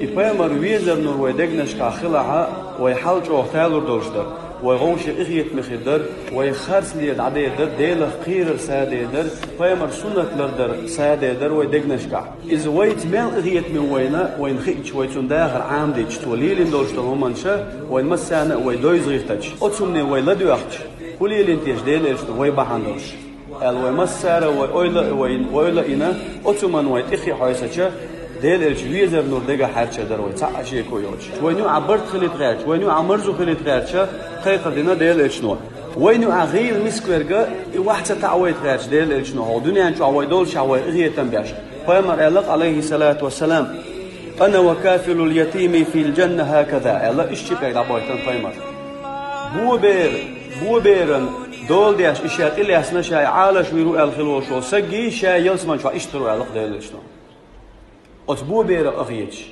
إبايمر ويزر نور ويدقنش كاخلها ويحلج أختالور دولشدر ويغوش إغيت مخدر ويخرس لي عديدر ديل قير ساديدر بايمر سنة لردر ساديدر ويدقنش كا إذا ويت مال إغيت من وينا وين خيج ويتون داخل عام ديش توليل دولشدر همانشا وين مسانا ويدويز غيفتش أتسمني ويلدو يختش كلي لنتيش ديل إلشت ويبحاندوش ويمسارة ويلا إنا أتسمن ويتخي حيسة ديل الجويزر نور دقة حرشة دروي تعشي كويوش وينو عبرت خليت غيرش وينو عمرزو خليت غيرش خيقة دينا ديل الشنو وينو عغيل مسكويرجا واحد تعويت غيرش ديل الشنو هو دنيا انشو عوي دولش عوي غيه تنبيش فيمر ألق عليه الصلاة والسلام أنا وكافل اليتيم في الجنة هكذا ألا اشتبك لابويتن فيمر بو بيرن دول دياش إشياء اللي أسنا شاي عالش ويرو الخلوش وسجي شاي يلسمان شو اشتروا ألق ديل الشنو أتبو بير أغيتش